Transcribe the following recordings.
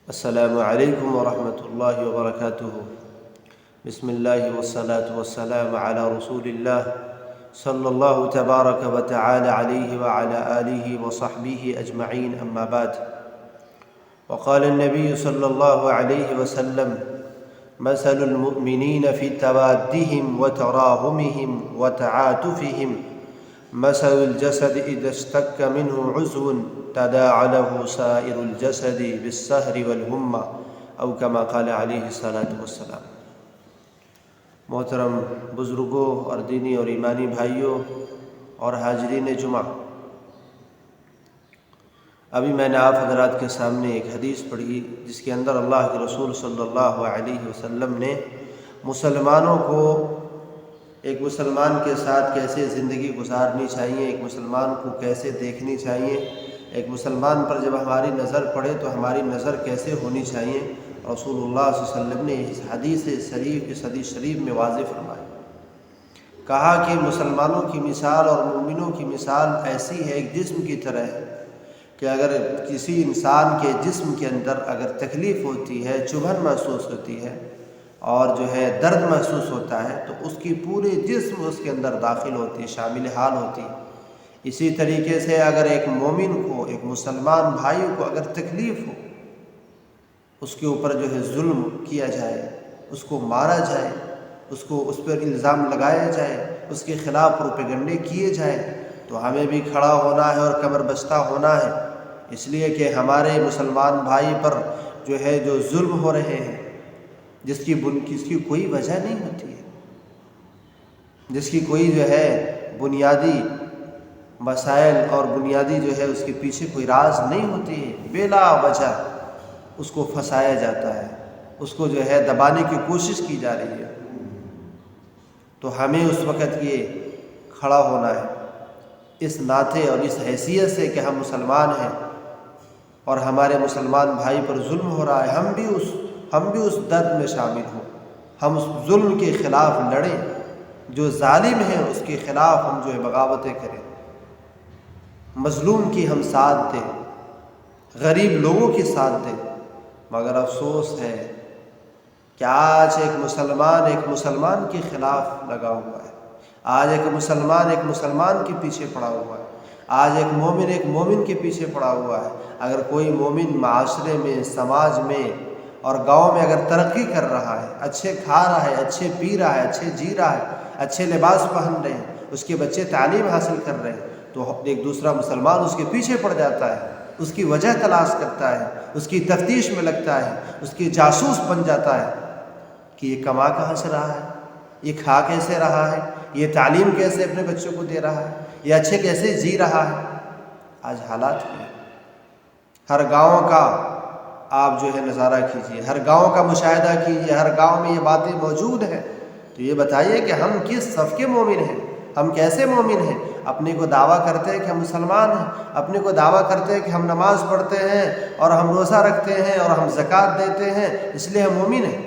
السلام علیکم ورحمۃ اللہ وبرکاتہ۔ بسم اللہ والصلاة والسلام علی رسول اللہ صلی اللہ تبارک و تعالی علیہ وعلی آلہ وصحبہ اجمعین، اما بعد۔ وقال النبی صلی اللہ علیہ وسلم: مثل المؤمنین فی توادہم وتراحمہم وتعاطفہم مثل الجسد اذا اشتک منہ عضو تداعى له سائر الجسد بالسہر والہمہ، او کما قال علیہ الصلاۃ والسلام۔ محترم بزرگوں اور دینی اور ایمانی بھائیوں اور حاضرین جمعہ، ابھی میں نے آپ حضرات کے سامنے ایک حدیث پڑھی جس کے اندر اللہ کے رسول صلی اللہ علیہ وسلم نے مسلمانوں کو ایک مسلمان کے ساتھ کیسے زندگی گزارنی چاہیے، ایک مسلمان کو کیسے دیکھنی چاہیے، ایک مسلمان پر جب ہماری نظر پڑے تو ہماری نظر کیسے ہونی چاہیے، رسول اللہ صلی اللہ علیہ وسلم نے اس حدیث شریف میں واضح فرمایا۔ کہا کہ مسلمانوں کی مثال اور مومنوں کی مثال ایسی ہے، ایک جسم کی طرح ہے کہ اگر کسی انسان کے جسم کے اندر اگر تکلیف ہوتی ہے، چبھن محسوس ہوتی ہے اور درد محسوس ہوتا ہے تو اس کی پورے جسم اس کے اندر داخل ہوتی ہے، شامل حال ہوتی ہے۔ اسی طریقے سے اگر ایک مومن کو، ایک مسلمان بھائی کو اگر تکلیف ہو، اس کے اوپر ظلم کیا جائے، اس کو مارا جائے، اس پر الزام لگایا جائے، اس کے خلاف پروپیگنڈے کیے جائیں، تو ہمیں بھی کھڑا ہونا ہے اور کمر بستہ ہونا ہے، اس لیے کہ ہمارے مسلمان بھائی پر جو ظلم ہو رہے ہیں، جس کی کوئی وجہ نہیں ہوتی ہے، جس کی کوئی بنیادی مسائل اور بنیادی اس کے پیچھے کوئی راز نہیں ہوتی ہے، بلا وجہ اس کو پھنسایا جاتا ہے، اس کو دبانے کی کوشش کی جا رہی ہے۔ تو ہمیں اس وقت یہ کھڑا ہونا ہے اس ناطے اور اس حیثیت سے کہ ہم مسلمان ہیں اور ہمارے مسلمان بھائی پر ظلم ہو رہا ہے، ہم بھی اس درد میں شامل ہوں، ہم اس ظلم کے خلاف لڑیں، جو ظالم ہے اس کے خلاف ہم بغاوتیں کریں، مظلوم کی ہم ساتھ دیں، غریب لوگوں کی ساتھ دیں۔ مگر افسوس ہے کہ آج ایک مسلمان کے خلاف لگا ہوا ہے، آج ایک مسلمان کے پیچھے پڑا ہوا ہے، آج ایک مومن کے پیچھے پڑا ہوا ہے۔ اگر کوئی مومن معاشرے میں، سماج میں اور گاؤں میں اگر ترقی کر رہا ہے، اچھے کھا رہا ہے، اچھے پی رہا ہے، اچھے جی رہا ہے، اچھے لباس پہن رہے ہیں، اس کے بچے تعلیم حاصل کر رہے ہیں، تو ایک دوسرا مسلمان اس کے پیچھے پڑ جاتا ہے، اس کی وجہ تلاش کرتا ہے، اس کی تفتیش میں لگتا ہے، اس کی جاسوس بن جاتا ہے کہ یہ کما کہاں سے رہا ہے، یہ کھا کیسے رہا ہے، یہ تعلیم کیسے اپنے بچوں کو دے رہا ہے، یہ اچھے کیسے جی رہا ہے۔ آج حالات میں ہر گاؤں کا آپ نظارہ کیجئے، ہر گاؤں کا مشاہدہ کیجئے، ہر گاؤں میں یہ باتیں موجود ہیں۔ تو یہ بتائیے کہ ہم کس صف کے مومن ہیں، ہم کیسے مومن ہیں؟ اپنے کو دعویٰ کرتے ہیں کہ ہم مسلمان ہیں، اپنے کو دعویٰ کرتے ہیں کہ ہم نماز پڑھتے ہیں اور ہم روزہ رکھتے ہیں اور ہم زکوٰۃ دیتے ہیں، اس لیے ہم مومن ہیں،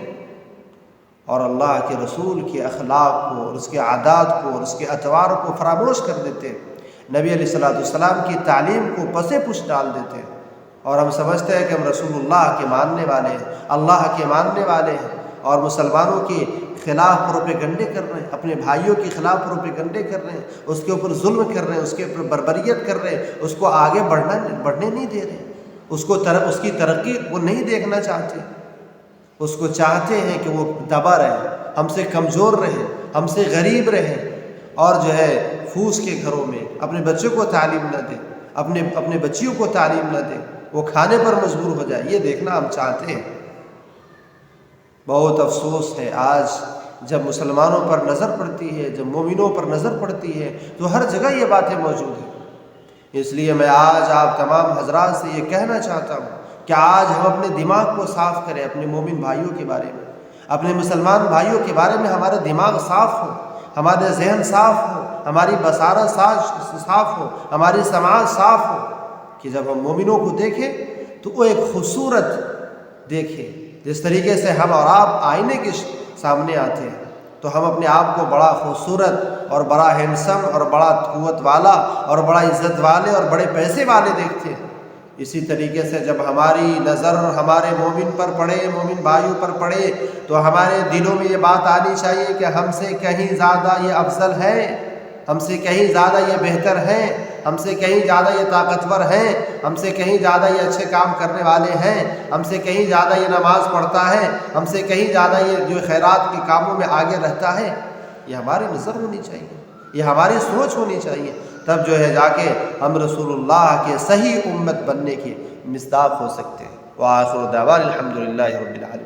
اور اللہ کے رسول کے اخلاق کو اور اس کے عادات کو اور اس کے اطوار کو فراموش کر دیتے ہیں، نبی علیہ الصلوٰۃ والسلام کی تعلیم کو پسِ پش ڈال دیتے ہیں، اور ہم سمجھتے ہیں کہ ہم رسول اللہ کے ماننے والے ہیں، اللہ کے ماننے والے ہیں، اور مسلمانوں کے خلاف پروپیگنڈے کر رہے ہیں، اپنے بھائیوں کے خلاف پروپیگنڈے کر رہے ہیں، اس کے اوپر ظلم کر رہے ہیں، اس کے اوپر بربریت کر رہے ہیں، اس کو آگے بڑھنے نہیں دے رہے، اس کی ترقی وہ نہیں دیکھنا چاہتے، اس کو چاہتے ہیں کہ وہ دبا رہے، ہم سے کمزور رہے، ہم سے غریب رہے، اور پھوس کے گھروں میں اپنے بچوں کو تعلیم نہ دے، اپنے بچیوں کو تعلیم نہ دے، وہ کھانے پر مجبور ہو جائے، یہ دیکھنا ہم چاہتے ہیں۔ بہت افسوس ہے آج جب مسلمانوں پر نظر پڑتی ہے، جب مومنوں پر نظر پڑتی ہے، تو ہر جگہ یہ باتیں موجود ہیں۔ اس لیے میں آج آپ تمام حضرات سے یہ کہنا چاہتا ہوں کہ آج ہم اپنے دماغ کو صاف کریں، اپنے مومن بھائیوں کے بارے میں، اپنے مسلمان بھائیوں کے بارے میں ہمارا دماغ صاف ہو، ہمارے ذہن صاف ہو، ہماری بصارت صاف ہو، ہماری سماعت صاف ہو، کہ جب ہم مومنوں کو دیکھیں تو وہ ایک خوبصورت دیکھیں۔ جس طریقے سے ہم اور آپ آئینے کے سامنے آتے ہیں تو ہم اپنے آپ کو بڑا خوبصورت اور بڑا ہینڈسم اور بڑا قوت والا اور بڑا عزت والے اور بڑے پیسے والے دیکھتے ہیں، اسی طریقے سے جب ہماری نظر ہمارے مومن پر پڑے، مومن بھائیوں پر پڑے، تو ہمارے دلوں میں یہ بات آنی چاہیے کہ ہم سے کہیں زیادہ یہ افضل ہے، ہم سے کہیں زیادہ یہ بہتر ہیں، ہم سے کہیں زیادہ یہ طاقتور ہیں، ہم سے کہیں زیادہ یہ اچھے کام کرنے والے ہیں، ہم سے کہیں زیادہ یہ نماز پڑھتا ہے، ہم سے کہیں زیادہ یہ جو خیرات کے کاموں میں آگے رہتا ہے۔ یہ ہماری نظر ہونی چاہیے، یہ ہماری سوچ ہونی چاہیے، تب جو ہے جا کے ہم رسول اللہ کے صحیح امت بننے کے مصداق ہو سکتے ہیں۔ وآخر دعوانا الحمدللہ رب العالمین۔